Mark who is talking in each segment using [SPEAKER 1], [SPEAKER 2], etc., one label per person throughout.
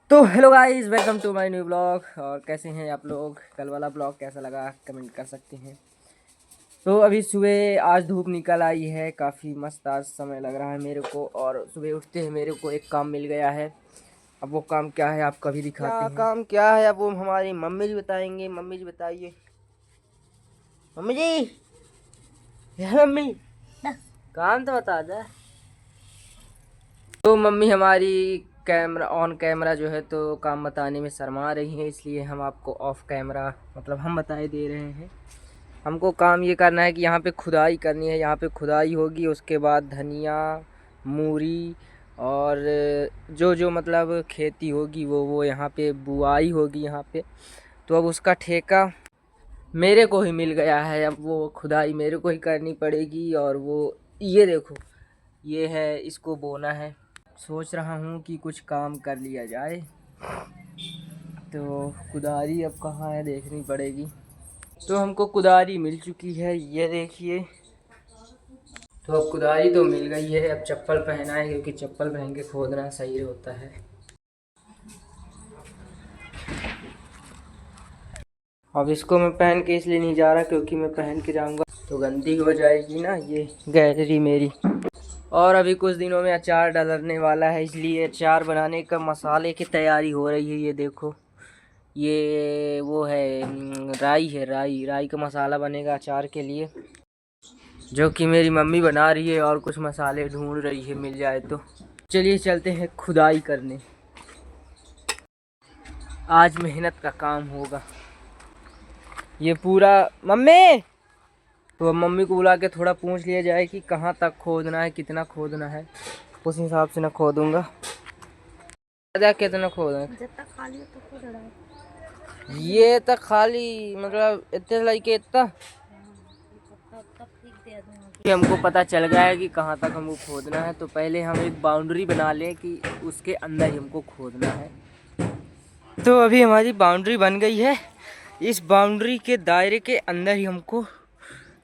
[SPEAKER 1] तो hello guys, welcome to my new blog. और कैसे हैं आप लोग? कल वाला ब्लॉग कैसा लगा कमेंट कर सकते हैं। तो अभी सुबह आज धूप निकल आई है, काफ़ी मस्त आज समय लग रहा है मेरे को। और सुबह उठते ही मेरे को एक काम मिल गया है। अब वो काम क्या है आपको अभी दिखाते हैं। काम क्या है अब वो हमारी मम्मी जी बताएंगे। मम्मी जी बताइए। मम्मी जी, मम्मी काम तो बता दे। तो मम्मी हमारी कैमरा ऑन कैमरा जो है तो काम बताने में शर्मा रही है, इसलिए हम आपको ऑफ कैमरा मतलब हम बताए दे रहे हैं। हमको काम ये करना है कि यहाँ पे खुदाई करनी है। यहाँ पे खुदाई होगी, उसके बाद धनिया, मूरी और जो जो मतलब खेती होगी वो यहाँ पे बुआई होगी यहाँ पे। तो अब उसका ठेका मेरे को ही मिल गया है। अब वो खुदाई मेरे को ही करनी पड़ेगी। और वो ये देखो, ये है, इसको बोना है। सोच रहा हूँ कि कुछ काम कर लिया जाए। तो कुदारी अब कहाँ है देखनी पड़ेगी। तो हमको कुदारी मिल चुकी है, ये देखिए। तो अब कुदारी तो मिल गई है, अब चप्पल पहना है क्योंकि चप्पल पहन के खोदना सही होता है। अब इसको मैं पहन के इसलिए नहीं जा रहा क्योंकि मैं पहन के जाऊंगा तो गंदी हो जाएगी ना ये गैलरी मेरी। और अभी कुछ दिनों में अचार डलने वाला है, इसलिए अचार बनाने का मसाले की तैयारी हो रही है। ये देखो, ये वो है राई है, राई राई का मसाला बनेगा अचार के लिए, जो कि मेरी मम्मी बना रही है। और कुछ मसाले ढूंढ रही है, मिल जाए तो। चलिए चलते हैं खुदाई करने। आज मेहनत का काम होगा ये पूरा। मम्मी, तो अब मम्मी को बुला के थोड़ा पूछ लिया जाए कि कहाँ तक खोदना है, कितना खोदना है। उस हिसाब से ना खोदूंगा। कितना खोदना है ये तक खाली मतलब इतने लाइक इतना हमको पता चल गया है कि कहाँ तक हमको खोदना है। तो पहले हम एक बाउंड्री बना लें कि उसके अंदर ही हमको खोदना है। तो अभी हमारी बाउंड्री बन गई है। इस बाउंड्री के दायरे के अंदर ही हमको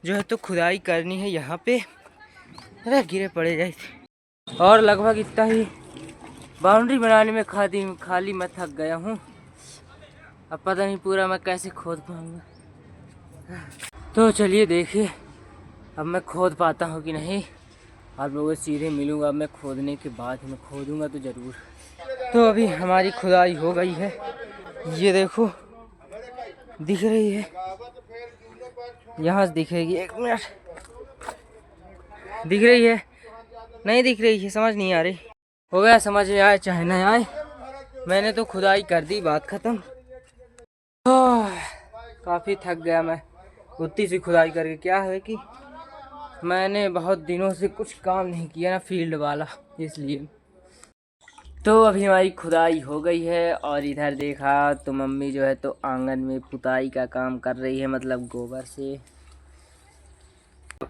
[SPEAKER 1] जो है तो खुदाई करनी है यहाँ पे। अरे गिरे पड़े जाए थे। और लगभग इतना ही बाउंड्री बनाने में खाली मैं थक गया हूँ। अब पता नहीं पूरा मैं कैसे खोद पाऊँगा। तो चलिए देखिए अब मैं खोद पाता हूँ कि नहीं। आप लोगों से सीधे मिलूँगा मैं खोदने के बाद। मैं खोदूँगा तो ज़रूर। तो अभी हमारी खुदाई हो गई है, ये देखो दिख रही है, यहाँ से दिखेगी। एक मिनट, दिख रही है नहीं दिख रही है समझ नहीं आ रही। हो गया, समझ में आए चाहे नहीं आए, मैंने तो खुदाई कर दी, बात ख़त्म। काफ़ी थक गया मैं उतनी सी खुदाई करके। क्या है कि मैंने बहुत दिनों से कुछ काम नहीं किया ना फील्ड वाला, इसलिए। तो अभी हमारी खुदाई हो गई है। और इधर देखा तो मम्मी जो है तो आंगन में पुताई का काम कर रही है, मतलब गोबर से।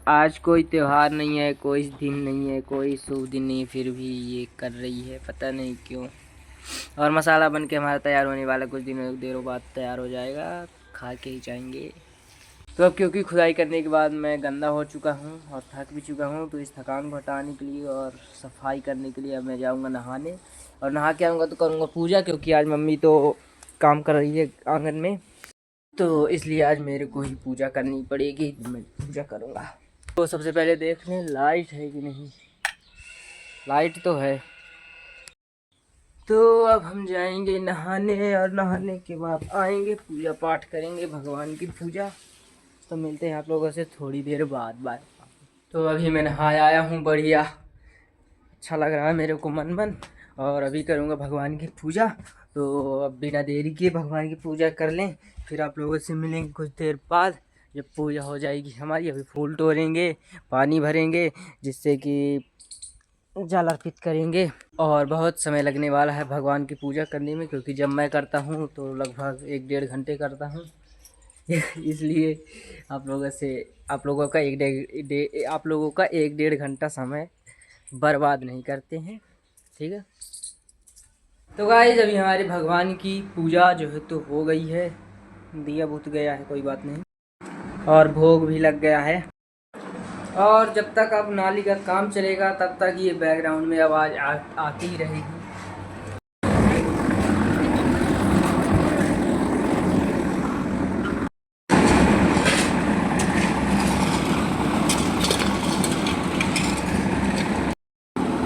[SPEAKER 1] आज कोई त्योहार नहीं है, कोई दिन नहीं है, कोई शुभ दिन नहीं, फिर भी ये कर रही है, पता नहीं क्यों। और मसाला बन के हमारा तैयार होने वाला, कुछ दिनों देरों बाद तैयार हो जाएगा, खा के ही जाएंगे। तो अब क्योंकि खुदाई करने के बाद मैं गंदा हो चुका हूँ और थक भी चुका हूँ, तो इस थकान को हटाने के लिए और सफाई करने के लिए अब मैं जाऊँगा नहाने। और नहा के आऊँगा तो करूँगा पूजा, क्योंकि आज मम्मी तो काम कर रही है आंगन में, तो इसलिए आज मेरे को ही पूजा करनी पड़ेगी। मैं पूजा करूँगा। तो सबसे पहले देख लें लाइट है कि नहीं। लाइट तो है। तो अब हम जाएंगे नहाने, और नहाने के बाद आएंगे पूजा पाठ करेंगे, भगवान की पूजा। तो मिलते हैं आप लोगों से थोड़ी देर बाद। बाय। तो अभी मैं नहाया आया हूँ, बढ़िया अच्छा लग रहा है मेरे को मन। और अभी करूँगा भगवान की पूजा। तो अब बिना देरी किए भगवान की पूजा कर लें, फिर आप लोगों से मिलेंगे कुछ देर बाद जब पूजा हो जाएगी हमारी। अभी फूल तोड़ेंगे, पानी भरेंगे, जिससे कि जल अर्पित करेंगे। और बहुत समय लगने वाला है भगवान की पूजा करने में, क्योंकि जब मैं करता हूँ तो लगभग 1-1.5 घंटे करता हूँ। इसलिए आप लोगों का 1-1.5 घंटा समय बर्बाद नहीं करते हैं, ठीक है। तो गाइस अभी हमारे भगवान की पूजा जो है तो हो गई है, दिया बुझ गया है, कोई बात नहीं, और भोग भी लग गया है। और जब तक अब नाली का काम चलेगा तब तक ये बैकग्राउंड में आवाज़ आती ही रहेगी।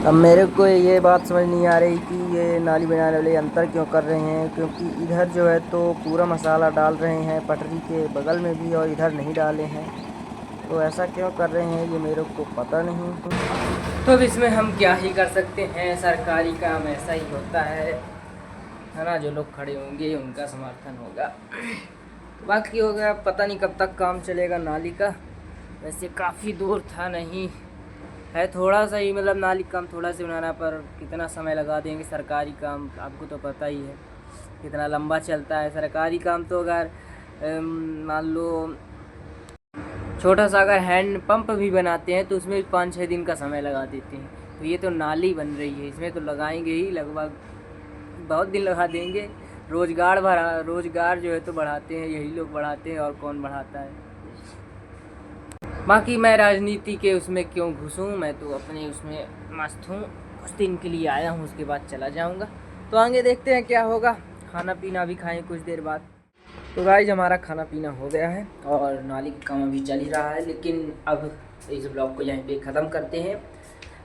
[SPEAKER 1] अब मेरे को ये बात समझ नहीं आ रही कि ये नाली बनाने वाले अंतर क्यों कर रहे हैं, क्योंकि इधर जो है तो पूरा मसाला डाल रहे हैं पटरी के बगल में भी और इधर नहीं डाले हैं। तो ऐसा क्यों कर रहे हैं ये मेरे को पता नहीं। तो अब इसमें हम क्या ही कर सकते हैं, सरकारी काम ऐसा ही होता है ना। जो लोग खड़े होंगे उनका समर्थन होगा, बाकी होगा पता नहीं कब तक काम चलेगा नाली का। वैसे काफ़ी दूर था, नहीं है थोड़ा सा ही, मतलब नाली काम थोड़ा सा बनाना, पर कितना समय लगा देंगे। सरकारी काम आपको तो पता ही है कितना लंबा चलता है सरकारी काम। तो अगर मान लो छोटा सा अगर हैंड पंप भी बनाते हैं तो उसमें भी 5-6 दिन का समय लगा देते हैं। तो ये तो नाली बन रही है, इसमें तो लगाएंगे ही लगभग बहुत दिन लगा देंगे। रोज़गार जो है तो बढ़ाते हैं यही लोग बढ़ाते हैं, और कौन बढ़ाता है। बाकी मैं राजनीति के उसमें क्यों घुसूँ, मैं तो अपने उसमें मस्त हूँ। कुछ दिन के लिए आया हूँ, उसके बाद चला जाऊँगा। तो आगे देखते हैं क्या होगा, खाना पीना भी खाएँ कुछ देर बाद। तो गाइस हमारा खाना पीना हो गया है और नाली का काम अभी चल ही रहा है, लेकिन अब इस ब्लॉग को यहीं पे ख़त्म करते हैं।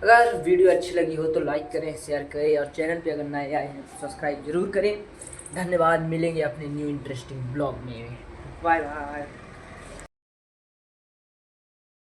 [SPEAKER 1] अगर वीडियो अच्छी लगी हो तो लाइक करें, शेयर करें, और चैनल पे अगर नए आए हैं तो सब्सक्राइब ज़रूर करें। धन्यवाद, मिलेंगे अपने न्यू इंटरेस्टिंग ब्लॉग में। Bye bye.